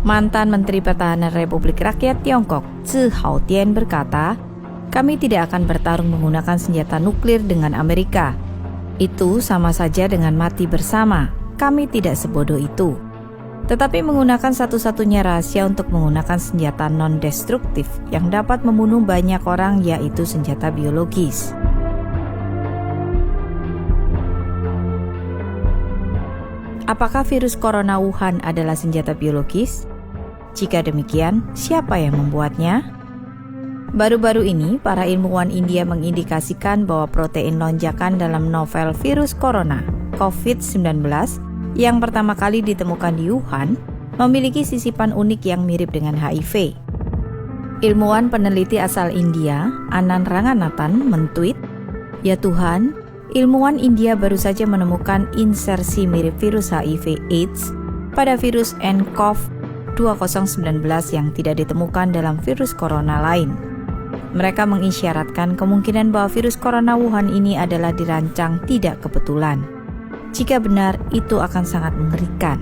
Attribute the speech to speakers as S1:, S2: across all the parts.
S1: Mantan Menteri Pertahanan Republik Rakyat Tiongkok, Zhi Haotian berkata, "Kami tidak akan bertarung menggunakan senjata nuklir dengan Amerika. Itu sama saja dengan mati bersama. Kami tidak sebodoh itu. Tetapi menggunakan satu-satunya rahasia untuk menggunakan senjata non-destruktif yang dapat membunuh banyak orang, yaitu senjata biologis." Apakah virus corona Wuhan adalah senjata biologis? Jika demikian, siapa yang membuatnya? Baru-baru ini, para ilmuwan India mengindikasikan bahwa protein lonjakan dalam novel virus corona, COVID-19, yang pertama kali ditemukan di Wuhan, memiliki sisipan unik yang mirip dengan HIV. Ilmuwan peneliti asal India, Anand Ranganathan, mentweet, "Ya Tuhan, ilmuwan India baru saja menemukan insersi mirip virus HIV/AIDS pada virus nCoV 2019 yang tidak ditemukan dalam virus corona lain." Mereka mengisyaratkan kemungkinan bahwa virus corona Wuhan ini adalah dirancang tidak kebetulan. Jika benar, itu akan sangat mengerikan.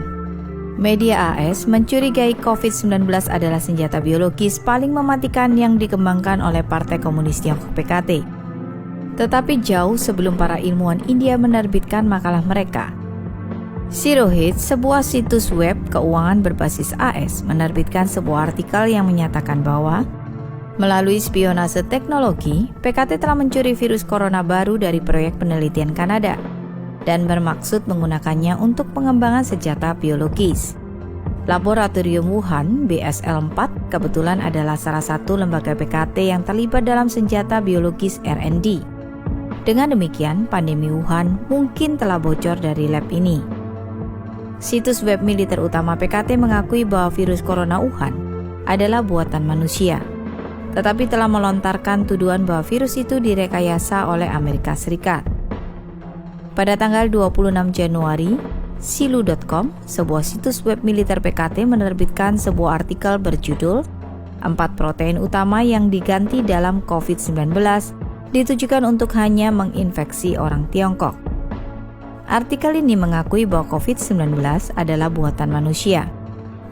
S1: Media AS mencurigai COVID-19 adalah senjata biologis paling mematikan yang dikembangkan oleh Partai Komunis Tiongkok (PKT). Tetapi jauh sebelum para ilmuwan India menerbitkan makalah mereka, Zerohead, sebuah situs web keuangan berbasis AS, menerbitkan sebuah artikel yang menyatakan bahwa melalui spionase teknologi, PKT telah mencuri virus corona baru dari proyek penelitian Kanada dan bermaksud menggunakannya untuk pengembangan senjata biologis. Laboratorium Wuhan BSL-4 kebetulan adalah salah satu lembaga PKT yang terlibat dalam senjata biologis R&D. Dengan demikian, pandemi Wuhan mungkin telah bocor dari lab ini. Situs web militer utama PKT mengakui bahwa virus corona Wuhan adalah buatan manusia, tetapi telah melontarkan tuduhan bahwa virus itu direkayasa oleh Amerika Serikat. Pada tanggal 26 Januari, Silu.com, sebuah situs web militer PKT, menerbitkan sebuah artikel berjudul 4 protein utama yang diganti dalam COVID-19 ditujukan untuk hanya menginfeksi orang Tiongkok. Artikel ini mengakui bahwa COVID-19 adalah buatan manusia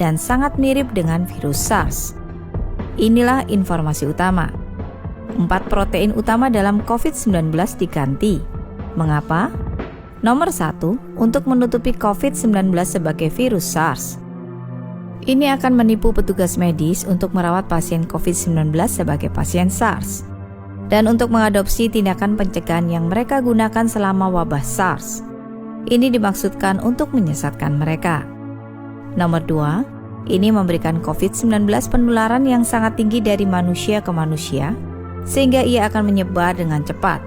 S1: dan sangat mirip dengan virus SARS. Inilah informasi utama. 4 protein utama dalam COVID-19 diganti. Mengapa? Nomor 1, untuk menutupi COVID-19 sebagai virus SARS. Ini akan menipu petugas medis untuk merawat pasien COVID-19 sebagai pasien SARS, dan untuk mengadopsi tindakan pencegahan yang mereka gunakan selama wabah SARS. Ini dimaksudkan untuk menyesatkan mereka. Nomor 2, ini memberikan COVID-19 penularan yang sangat tinggi dari manusia ke manusia, sehingga ia akan menyebar dengan cepat.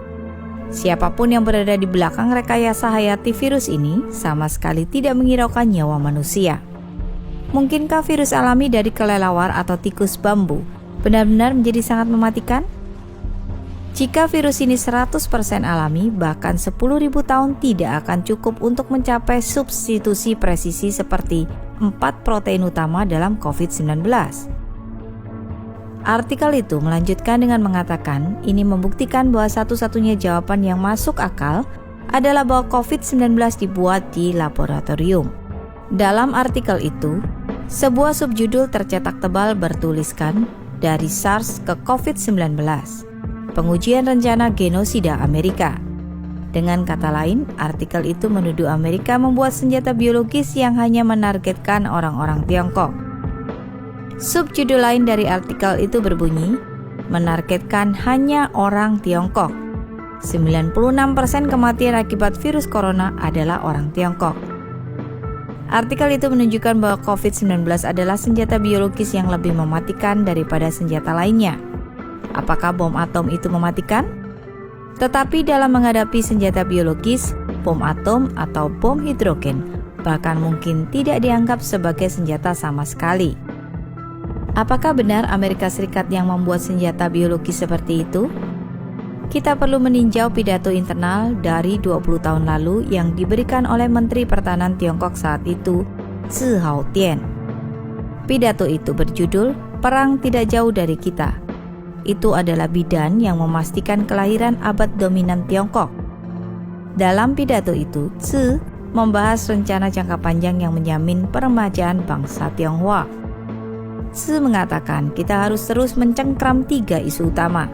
S1: Siapapun yang berada di belakang rekayasa hayati virus ini sama sekali tidak menghiraukan nyawa manusia. Mungkinkah virus alami dari kelelawar atau tikus bambu benar-benar menjadi sangat mematikan? Jika virus ini 100% alami, bahkan 10.000 tahun tidak akan cukup untuk mencapai substitusi presisi seperti 4 protein utama dalam COVID-19. Artikel itu melanjutkan dengan mengatakan ini membuktikan bahwa satu-satunya jawaban yang masuk akal adalah bahwa COVID-19 dibuat di laboratorium. Dalam artikel itu, sebuah subjudul tercetak tebal bertuliskan "Dari SARS ke COVID-19. Pengujian rencana genosida Amerika." Dengan kata lain, artikel itu menuduh Amerika membuat senjata biologis yang hanya menargetkan orang-orang Tiongkok. Subjudul lain dari artikel itu berbunyi, menargetkan hanya orang Tiongkok. 96% kematian akibat virus corona adalah orang Tiongkok. Artikel itu menunjukkan bahwa COVID-19 adalah senjata biologis yang lebih mematikan daripada senjata lainnya. Apakah bom atom itu mematikan? Tetapi dalam menghadapi senjata biologis, bom atom atau bom hidrogen bahkan mungkin tidak dianggap sebagai senjata sama sekali. Apakah benar Amerika Serikat yang membuat senjata biologis seperti itu? Kita perlu meninjau pidato internal dari 20 tahun lalu yang diberikan oleh Menteri Pertahanan Tiongkok saat itu, Zhi Haotian. Pidato itu berjudul "Perang Tidak Jauh Dari Kita". Itu adalah bidan yang memastikan kelahiran abad dominan Tiongkok. Dalam pidato itu, Zhi membahas rencana jangka panjang yang menjamin peremajaan bangsa Tionghoa. Tzu mengatakan kita harus terus mencengkram 3 isu utama.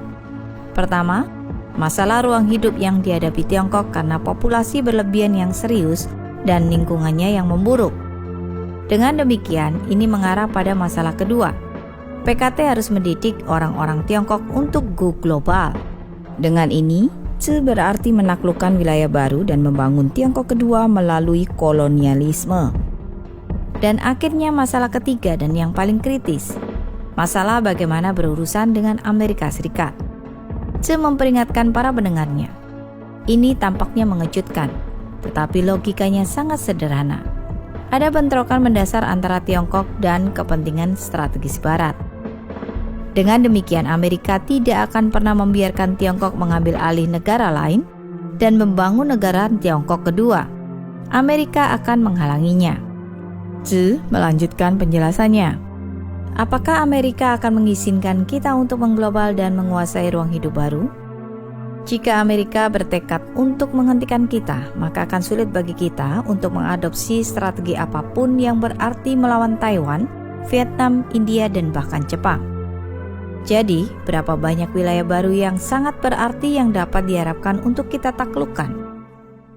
S1: Pertama, masalah ruang hidup yang dihadapi Tiongkok karena populasi berlebihan yang serius dan lingkungannya yang memburuk. Dengan demikian, ini mengarah pada masalah kedua. PKT harus mendidik orang-orang Tiongkok untuk go global. Dengan ini, Tzu berarti menaklukkan wilayah baru dan membangun Tiongkok kedua melalui kolonialisme. Dan akhirnya masalah ketiga dan yang paling kritis, masalah bagaimana berurusan dengan Amerika Serikat. Tzu memperingatkan para pendengarnya. Ini tampaknya mengejutkan, tetapi logikanya sangat sederhana. Ada bentrokan mendasar antara Tiongkok dan kepentingan strategis Barat. Dengan demikian, Amerika tidak akan pernah membiarkan Tiongkok mengambil alih negara lain dan membangun negara Tiongkok kedua. Amerika akan menghalanginya. Tzu melanjutkan penjelasannya. Apakah Amerika akan mengizinkan kita untuk mengglobal dan menguasai ruang hidup baru? Jika Amerika bertekad untuk menghentikan kita, maka akan sulit bagi kita untuk mengadopsi strategi apapun yang berarti melawan Taiwan, Vietnam, India, dan bahkan Jepang. Jadi, berapa banyak wilayah baru yang sangat berarti yang dapat diharapkan untuk kita taklukkan?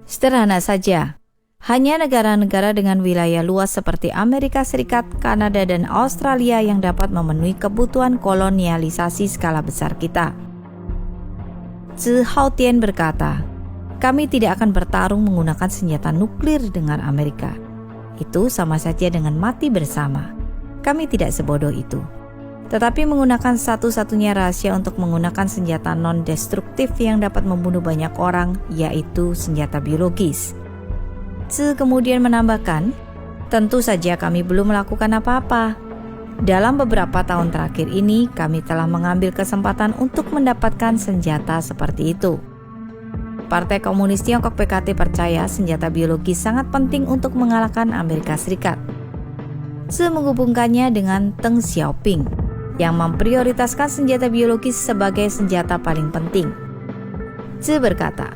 S1: Sederhana saja. Hanya negara-negara dengan wilayah luas seperti Amerika Serikat, Kanada, dan Australia yang dapat memenuhi kebutuhan kolonialisasi skala besar kita. Tzu Haotian berkata, kami tidak akan bertarung menggunakan senjata nuklir dengan Amerika. Itu sama saja dengan mati bersama. Kami tidak sebodoh itu. Tetapi menggunakan satu-satunya rahasia untuk menggunakan senjata non-destruktif yang dapat membunuh banyak orang, yaitu senjata biologis. Tzu kemudian menambahkan, tentu saja kami belum melakukan apa-apa. Dalam beberapa tahun terakhir ini, kami telah mengambil kesempatan untuk mendapatkan senjata seperti itu. Partai Komunis Tiongkok PKT percaya senjata biologis sangat penting untuk mengalahkan Amerika Serikat. Tzu menghubungkannya dengan Deng Xiaoping, yang memprioritaskan senjata biologis sebagai senjata paling penting. Tzu berkata,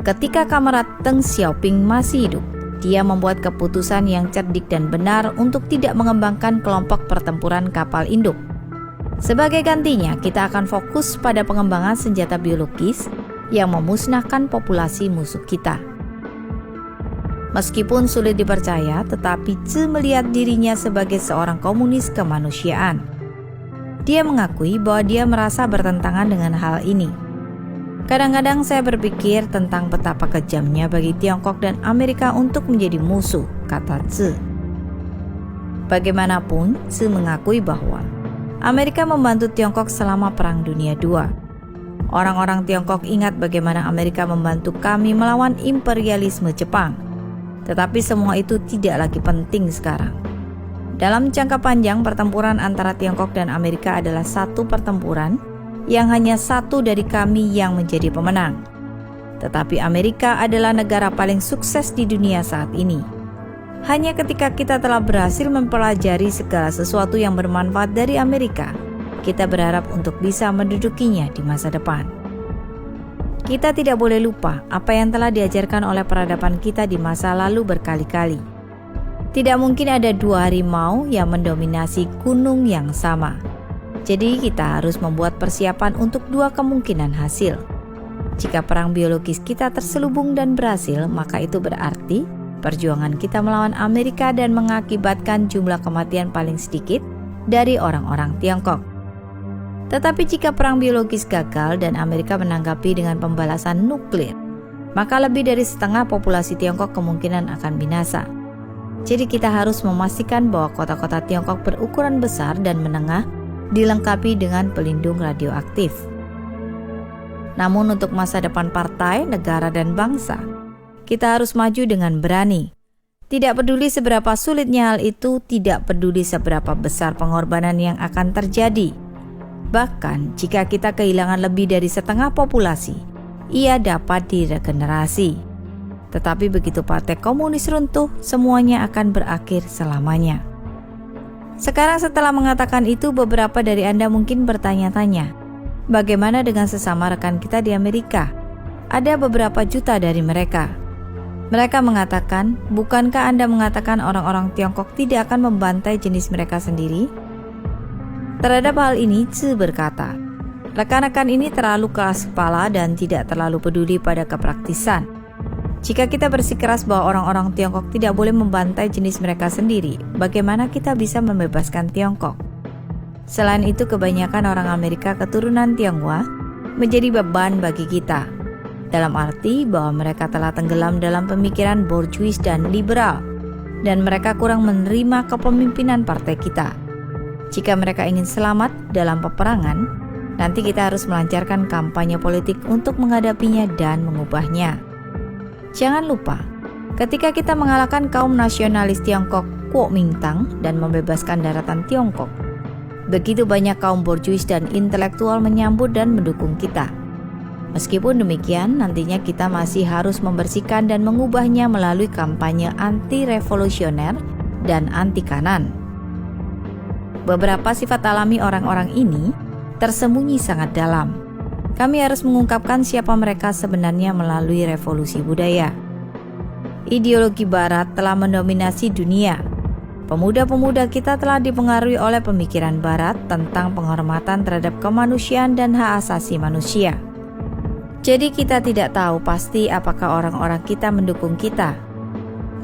S1: ketika Kamerat Deng Xiaoping masih hidup, dia membuat keputusan yang cerdik dan benar untuk tidak mengembangkan kelompok pertempuran kapal induk. Sebagai gantinya, kita akan fokus pada pengembangan senjata biologis yang memusnahkan populasi musuh kita. Meskipun sulit dipercaya, tetapi Tzu melihat dirinya sebagai seorang komunis kemanusiaan. Dia mengakui bahwa dia merasa bertentangan dengan hal ini. Kadang-kadang saya berpikir tentang betapa kejamnya bagi Tiongkok dan Amerika untuk menjadi musuh, kata Tzu. Bagaimanapun, Tzu mengakui bahwa Amerika membantu Tiongkok selama Perang Dunia II. Orang-orang Tiongkok ingat bagaimana Amerika membantu kami melawan imperialisme Jepang. Tetapi semua itu tidak lagi penting sekarang. Dalam jangka panjang, pertempuran antara Tiongkok dan Amerika adalah satu pertempuran yang hanya satu dari kami yang menjadi pemenang. Tetapi Amerika adalah negara paling sukses di dunia saat ini. Hanya ketika kita telah berhasil mempelajari segala sesuatu yang bermanfaat dari Amerika, kita berharap untuk bisa mendudukinya di masa depan. Kita tidak boleh lupa apa yang telah diajarkan oleh peradaban kita di masa lalu berkali-kali. Tidak mungkin ada 2 harimau yang mendominasi gunung yang sama. Jadi kita harus membuat persiapan untuk 2 kemungkinan hasil. Jika perang biologis kita terselubung dan berhasil, maka itu berarti perjuangan kita melawan Amerika dan mengakibatkan jumlah kematian paling sedikit dari orang-orang Tiongkok. Tetapi jika perang biologis gagal dan Amerika menanggapi dengan pembalasan nuklir, maka lebih dari setengah populasi Tiongkok kemungkinan akan binasa. Jadi kita harus memastikan bahwa kota-kota Tiongkok berukuran besar dan menengah dilengkapi dengan pelindung radioaktif. Namun untuk masa depan partai, negara, dan bangsa, kita harus maju dengan berani. Tidak peduli seberapa sulitnya hal itu, tidak peduli seberapa besar pengorbanan yang akan terjadi. Bahkan jika kita kehilangan lebih dari setengah populasi, ia dapat diregenerasi. Tetapi begitu Partai Komunis runtuh, semuanya akan berakhir selamanya. Sekarang setelah mengatakan itu, beberapa dari Anda mungkin bertanya-tanya, bagaimana dengan sesama rekan kita di Amerika? Ada beberapa juta dari mereka. Mereka mengatakan, bukankah Anda mengatakan orang-orang Tiongkok tidak akan membantai jenis mereka sendiri? Terhadap hal ini, Tzu berkata, rekan-rekan ini terlalu keras kepala dan tidak terlalu peduli pada kepraktisan. Jika kita bersikeras bahwa orang-orang Tiongkok tidak boleh membantai jenis mereka sendiri, bagaimana kita bisa membebaskan Tiongkok? Selain itu, kebanyakan orang Amerika keturunan Tionghoa menjadi beban bagi kita, dalam arti bahwa mereka telah tenggelam dalam pemikiran bourgeois dan liberal, dan mereka kurang menerima kepemimpinan partai kita. Jika mereka ingin selamat dalam peperangan, nanti kita harus melancarkan kampanye politik untuk menghadapinya dan mengubahnya. Jangan lupa, ketika kita mengalahkan kaum nasionalis Tiongkok Kuomintang dan membebaskan daratan Tiongkok, begitu banyak kaum bourgeois dan intelektual menyambut dan mendukung kita. Meskipun demikian, nantinya kita masih harus membersihkan dan mengubahnya melalui kampanye anti-revolusioner dan anti-kanan. Beberapa sifat alami orang-orang ini tersembunyi sangat dalam. Kami harus mengungkapkan siapa mereka sebenarnya melalui revolusi budaya. Ideologi Barat telah mendominasi dunia. Pemuda-pemuda kita telah dipengaruhi oleh pemikiran Barat tentang penghormatan terhadap kemanusiaan dan hak asasi manusia. Jadi kita tidak tahu pasti apakah orang-orang kita mendukung kita.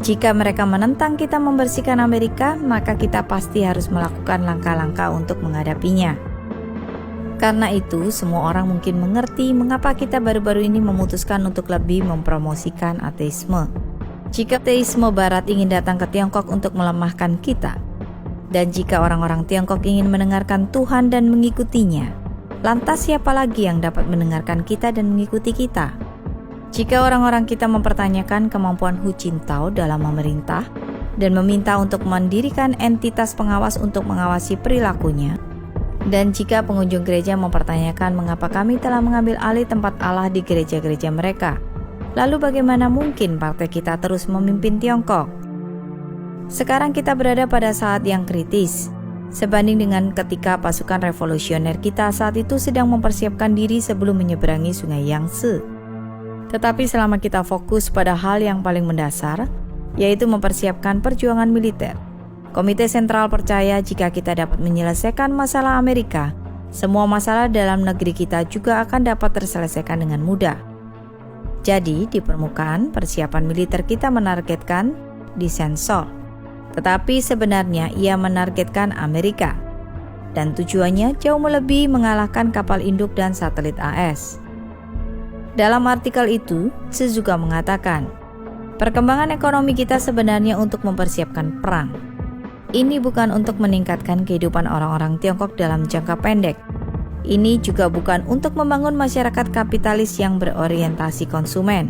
S1: Jika mereka menentang kita membersihkan Amerika, maka kita pasti harus melakukan langkah-langkah untuk menghadapinya. Karena itu, semua orang mungkin mengerti mengapa kita baru-baru ini memutuskan untuk lebih mempromosikan ateisme. Jika ateisme Barat ingin datang ke Tiongkok untuk melemahkan kita, dan jika orang-orang Tiongkok ingin mendengarkan Tuhan dan mengikutinya, lantas siapa lagi yang dapat mendengarkan kita dan mengikuti kita? Jika orang-orang kita mempertanyakan kemampuan Hu Jintao dalam memerintah dan meminta untuk mendirikan entitas pengawas untuk mengawasi perilakunya, dan jika pengunjung gereja mempertanyakan mengapa kami telah mengambil alih tempat Allah di gereja-gereja mereka, lalu bagaimana mungkin partai kita terus memimpin Tiongkok? Sekarang kita berada pada saat yang kritis, sebanding dengan ketika pasukan revolusioner kita saat itu sedang mempersiapkan diri sebelum menyeberangi sungai Yangtze. Tetapi selama kita fokus pada hal yang paling mendasar, yaitu mempersiapkan perjuangan militer, Komite Sentral percaya jika kita dapat menyelesaikan masalah Amerika, semua masalah dalam negeri kita juga akan dapat terselesaikan dengan mudah. Jadi, di permukaan, persiapan militer kita menargetkan disensor. Tetapi sebenarnya ia menargetkan Amerika, dan tujuannya jauh melebihi mengalahkan kapal induk dan satelit AS. Dalam artikel itu, Tzu juga mengatakan, perkembangan ekonomi kita sebenarnya untuk mempersiapkan perang. Ini bukan untuk meningkatkan kehidupan orang-orang Tiongkok dalam jangka pendek. Ini juga bukan untuk membangun masyarakat kapitalis yang berorientasi konsumen.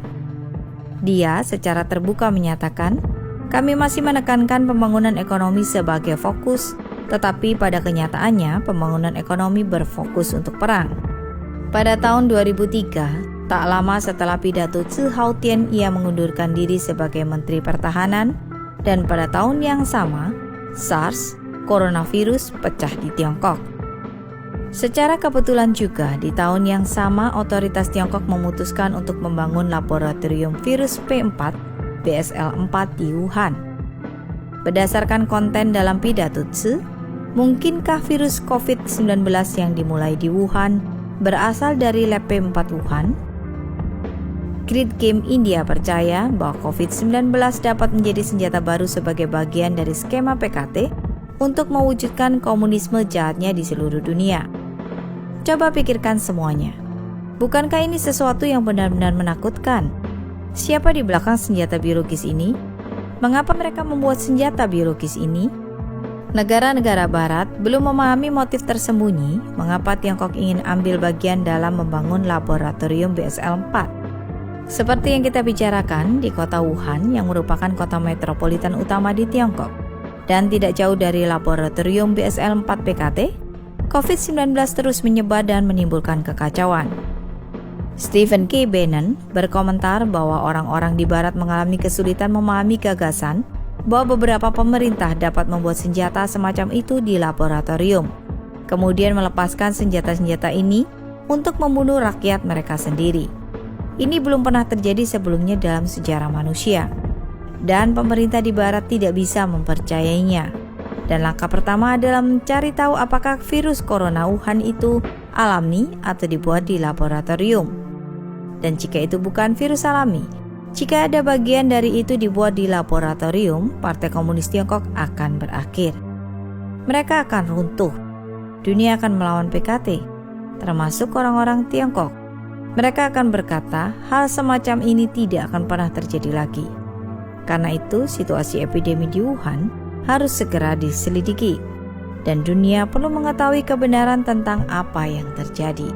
S1: Dia secara terbuka menyatakan, kami masih menekankan pembangunan ekonomi sebagai fokus, tetapi pada kenyataannya pembangunan ekonomi berfokus untuk perang. Pada tahun 2003, tak lama setelah pidato Tzu Hautian, ia mengundurkan diri sebagai Menteri Pertahanan, dan pada tahun yang sama, SARS, coronavirus, pecah di Tiongkok. Secara kebetulan juga, di tahun yang sama otoritas Tiongkok memutuskan untuk membangun laboratorium virus P4 BSL-4 di Wuhan. Berdasarkan konten dalam pidato Tzu, mungkinkah virus COVID-19 yang dimulai di Wuhan berasal dari lab P4 Wuhan? Grid Game India percaya bahwa COVID-19 dapat menjadi senjata baru sebagai bagian dari skema PKT untuk mewujudkan komunisme jahatnya di seluruh dunia. Coba pikirkan semuanya. Bukankah ini sesuatu yang benar-benar menakutkan? Siapa di belakang senjata biologis ini? Mengapa mereka membuat senjata biologis ini? Negara-negara Barat belum memahami motif tersembunyi mengapa Tiongkok ingin ambil bagian dalam membangun laboratorium BSL-4. Seperti yang kita bicarakan di kota Wuhan yang merupakan kota metropolitan utama di Tiongkok dan tidak jauh dari laboratorium BSL-4 PKT, COVID-19 terus menyebar dan menimbulkan kekacauan. Stephen K. Bannon berkomentar bahwa orang-orang di Barat mengalami kesulitan memahami gagasan bahwa beberapa pemerintah dapat membuat senjata semacam itu di laboratorium, kemudian melepaskan senjata-senjata ini untuk membunuh rakyat mereka sendiri. Ini belum pernah terjadi sebelumnya dalam sejarah manusia, dan pemerintah di Barat tidak bisa mempercayainya. Dan langkah pertama adalah mencari tahu apakah virus corona Wuhan itu alami atau dibuat di laboratorium. Dan jika itu bukan virus alami, jika ada bagian dari itu dibuat di laboratorium, Partai Komunis Tiongkok akan berakhir. Mereka akan runtuh. Dunia akan melawan PKT, termasuk orang-orang Tiongkok. Mereka akan berkata, hal semacam ini tidak akan pernah terjadi lagi. Karena itu, situasi epidemi di Wuhan harus segera diselidiki, dan dunia perlu mengetahui kebenaran tentang apa yang terjadi.